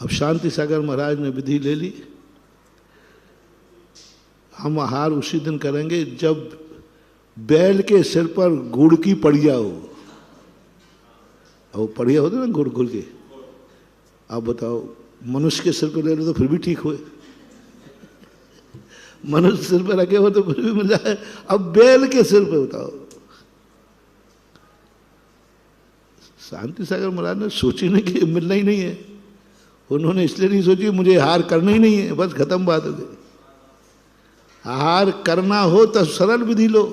अब शांति सागर महाराज ने विधि ले ली, हम आहार उसी दिन करेंगे जब बैल के सिर पर गुड़ की पड़िया हो। अब पड़िया होती ना गुड़ गुड़ के, आप बताओ मनुष्य के सिर पर ले लो तो फिर भी ठीक हुए, मनुष्य सिर पर रखे हो तो फिर भी मिल जाए, अब बैल के सिर पे बताओ। शांति सागर महाराज ने सोची नहीं कि मिलना ही नहीं है, उन्होंने इसलिए नहीं सोची मुझे हार करना ही नहीं है, बस खत्म बात हो गई। हार करना हो तो सरल विधि लो,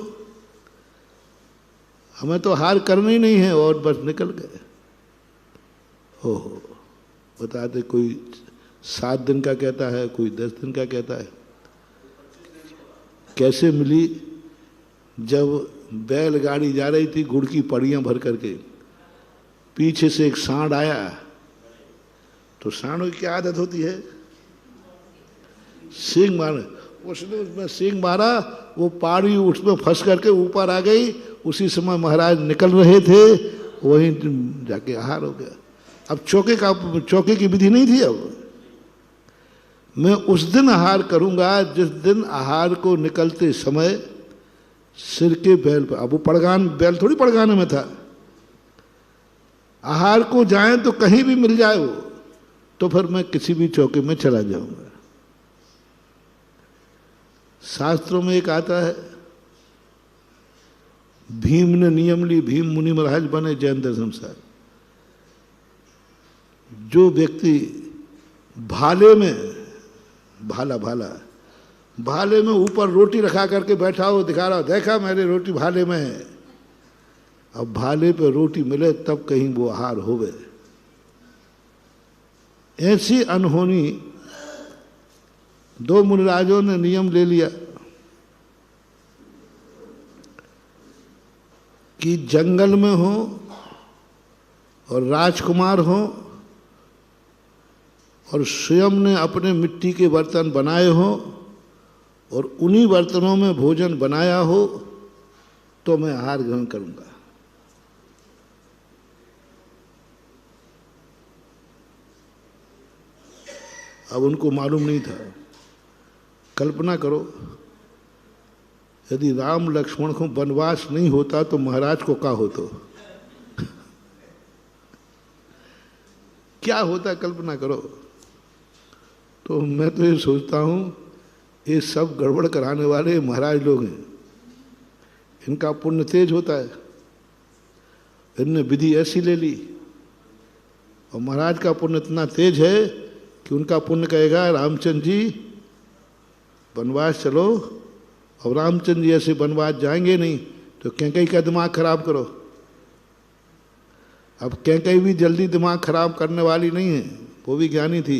हमें तो हार करना ही नहीं है और बस निकल गए। हो बताते, कोई 7 दिन का कहता है, कोई 10 दिन का कहता है। कैसे मिली? जब बैलगाड़ी जा रही थी गुड़ की पड़ियां भर करके, पीछे से एक सांड आया, तो सांडों की क्या आदत होती है? सींग मारने, उसने उसमें सींग मारा, वो पाड़ी उसमें फंस करके ऊपर आ गई। उसी समय महाराज निकल रहे थे, वहीं जाके आहार हो गया। अब चौके की विधि नहीं थी। अब मैं उस दिन आहार करूंगा जिस दिन आहार को निकलते समय सिर के बैल पर, अब वो पड़गान बैल थोड़ी पड़गाने में था, आहार को जाए तो कहीं भी मिल जाए वो, तो फिर मैं किसी भी चौके में चला जाऊंगा। शास्त्रों में एक आता है, भीम ने नियम ली, भीम मुनि महाराज बने जैन दर्शन साहब। जो व्यक्ति भाले में, भाले में ऊपर रोटी रखा करके बैठा हो, दिखा रहा हो, देखा मेरी रोटी भाले में है, अब भाले पे रोटी मिले तब कहीं वो आहार होवे। ऐसी अनहोनी 2 मुनिराजों ने नियम ले लिया कि जंगल में हो और राजकुमार हो और स्वयं ने अपने मिट्टी के बर्तन बनाए हो और उन्हीं बर्तनों में भोजन बनाया हो, तो मैं आहार ग्रहण करूंगा। अब उनको मालूम नहीं था। कल्पना करो, यदि राम लक्ष्मण को वनवास नहीं होता तो महाराज को क्या होता, क्या होता, कल्पना करो। तो मैं तो ये सोचता हूं, ये सब गड़बड़ कराने वाले महाराज लोग हैं, इनका पुण्य तेज होता है। इनने विधि ऐसी ले ली और महाराज का पुण्य इतना तेज है कि उनका पुण्य कहेगा रामचंद्र जी वनवास चलो, और रामचंद्र जी ऐसे वनवास जाएंगे नहीं तो कैकई का दिमाग खराब करो। अब कैकई भी जल्दी दिमाग खराब करने वाली नहीं है, वो भी ज्ञानी थी।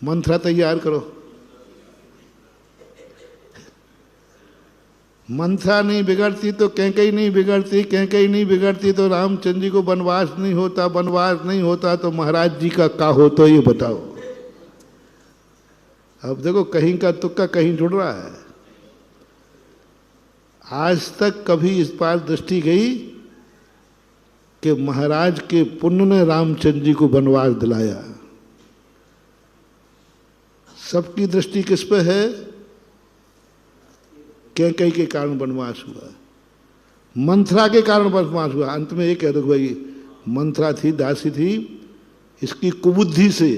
मंत्रा तैयार करो, मंत्रा नहीं बिगड़ती तो कैकई नहीं बिगड़ती, कैकई नहीं बिगड़ती तो रामचंद्र जी को वनवास नहीं होता, वनवास नहीं होता तो महाराज जी का क्या होता, ये बताओ। अब देखो, कहीं का तुक्का कहीं जुड़ रहा है। आज तक कभी इस बार दृष्टि गई कि महाराज के पुण्य ने रामचंद्र जी को वनवास दिलाया। सबकी दृष्टि किस पे है? कैकई के कारण वनवास हुआ, मंथरा के कारण वनवास हुआ। अंत में ये कह दो भाई, मंथरा थी, दासी थी, इसकी कुबुद्धि से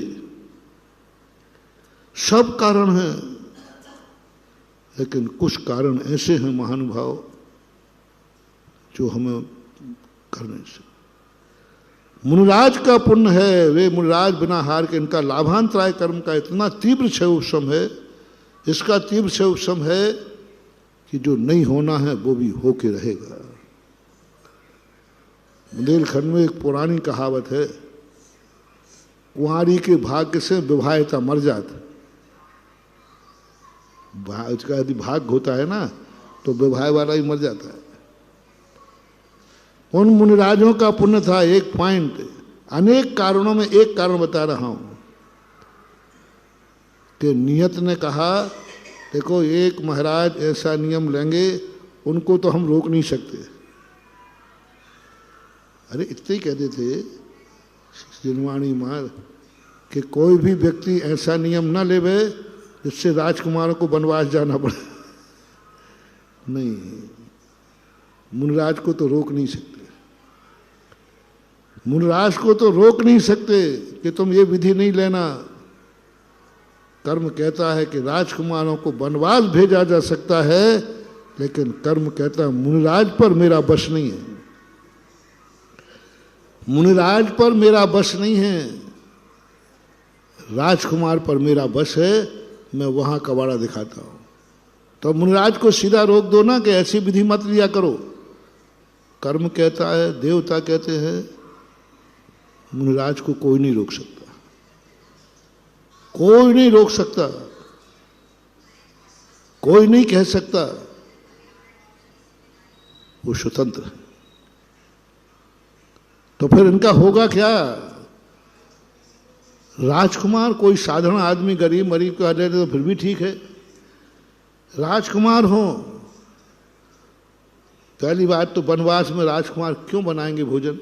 सब कारण हैं, लेकिन कुछ कारण ऐसे हैं महानुभाव जो हमें करने से। मुनिराज का पुण्य है, वे मुनिराज बिना हार के, इनका लाभांतराय कर्म का इतना तीव्र क्षय उपशम है, इसका तीव्र क्षय उपशम है कि जो नहीं होना है वो भी होके रहेगा। बुंदेलखंड में एक पुरानी कहावत है, कुंवारी के भाग्य से विवाहिता मर जाता। उसका यदि भाग्य होता है ना तो विवाह वाला ही मर जाता है। उन मुनिराजों का पुण्य था। एक पॉइंट, अनेक कारणों में एक कारण बता रहा हूं कि नियत ने कहा, देखो एक महाराज ऐसा नियम लेंगे, उनको तो हम रोक नहीं सकते। अरे इतने ही कहते थे जिनवाणी मार, कि कोई भी व्यक्ति ऐसा नियम न लेवे जिससे राजकुमारों को वनवास जाना पड़े। नहीं, मुनिराज को तो रोक नहीं सकते, मुनिराज को तो रोक नहीं सकते कि तुम ये विधि नहीं लेना। कर्म कहता है कि राजकुमारों को वनवास भेजा जा सकता है, लेकिन कर्म कहता है मुनिराज पर मेरा बस नहीं है, मुनिराज पर मेरा बस नहीं है, राजकुमार पर मेरा बस है, मैं वहां कबाड़ा दिखाता हूं। तो मुनिराज को सीधा रोक दो ना कि ऐसी विधि मत लिया करो। कर्म कहता है, देवता कहते हैं, मुनिराज को कोई नहीं रोक सकता, कोई नहीं रोक सकता, कोई नहीं कह सकता, वो स्वतंत्र है। तो फिर इनका होगा क्या? राजकुमार कोई साधारण आदमी गरीब मरीब का ले तो फिर भी ठीक है, राजकुमार हो। पहली बात तो वनवास में राजकुमार क्यों बनाएंगे भोजन?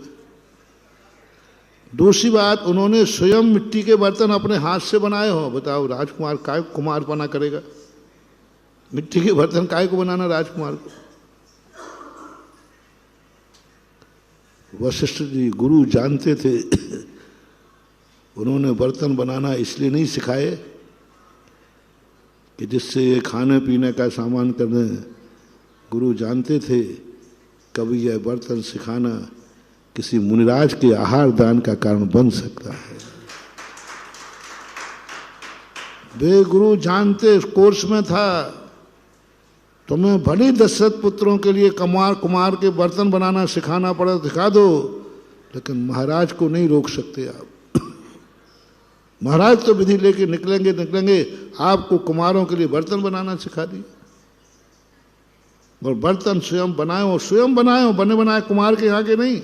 दूसरी बात, उन्होंने स्वयं मिट्टी के बर्तन अपने हाथ से बनाए हो। बताओ, राजकुमार काय कुमारपना करेगा? मिट्टी के बर्तन काय को बनाना राजकुमार को? वशिष्ठ जी गुरु जानते थे, उन्होंने बर्तन बनाना इसलिए नहीं सिखाए कि जिससे ये खाने पीने का सामान करने। गुरु जानते थे कभी यह बर्तन सिखाना किसी मुनिराज के आहार दान का कारण बन सकता है। वे गुरु जानते, कोर्स में था, तुम्हें भले 10 पुत्रों के लिए कुमार के बर्तन बनाना सिखाना पड़े, सिखा दो, लेकिन महाराज को नहीं रोक सकते आप। महाराज तो विधि लेके निकलेंगे, आपको कुमारों के लिए बर्तन बनाना सिखा दिए। और बर्तन स्वयं बनाए हो, बने बनाए, कुमार के यहाँ के नहीं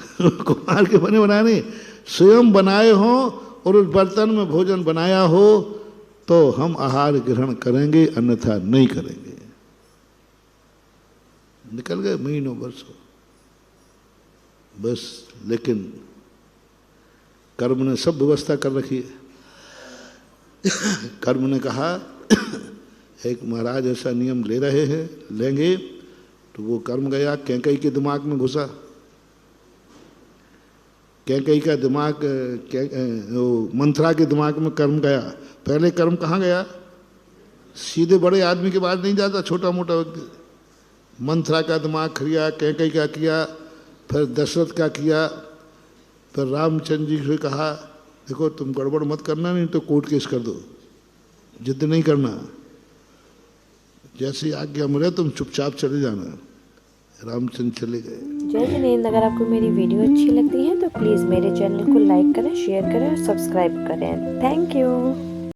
कुमार के बने बनाए नहीं, स्वयं बनाए हो और उस बर्तन में भोजन बनाया हो तो हम आहार ग्रहण करेंगे, अन्यथा नहीं करेंगे। निकल गए महीनों वर्षों बस, लेकिन कर्म ने सब व्यवस्था कर रखी है। कर्म ने कहा एक महाराज ऐसा नियम ले रहे हैं, लेंगे, तो वो कर्म गया कैकेयी के दिमाग में घुसा। कैकेयी का दिमाग, मंथरा के दिमाग में कर्म गया। पहले कर्म कहाँ गया? सीधे बड़े आदमी के पास नहीं जाता, छोटा मोटा व्यक्ति। मंथरा का दिमाग किया, कैकेयी का किया, फिर दशरथ का किया, फिर रामचंद्र जी से कहा देखो तुम गड़बड़ मत करना, नहीं तो कोर्ट केस कर दो, जिद नहीं करना, जैसी आज्ञा मिले तुम चुपचाप चले जाना। रामचंद्र चले गए। जय जिनेंद्र। अगर आपको मेरी वीडियो अच्छी लगती है तो प्लीज़ मेरे चैनल को लाइक करें, शेयर करें और सब्सक्राइब करें। Thank you.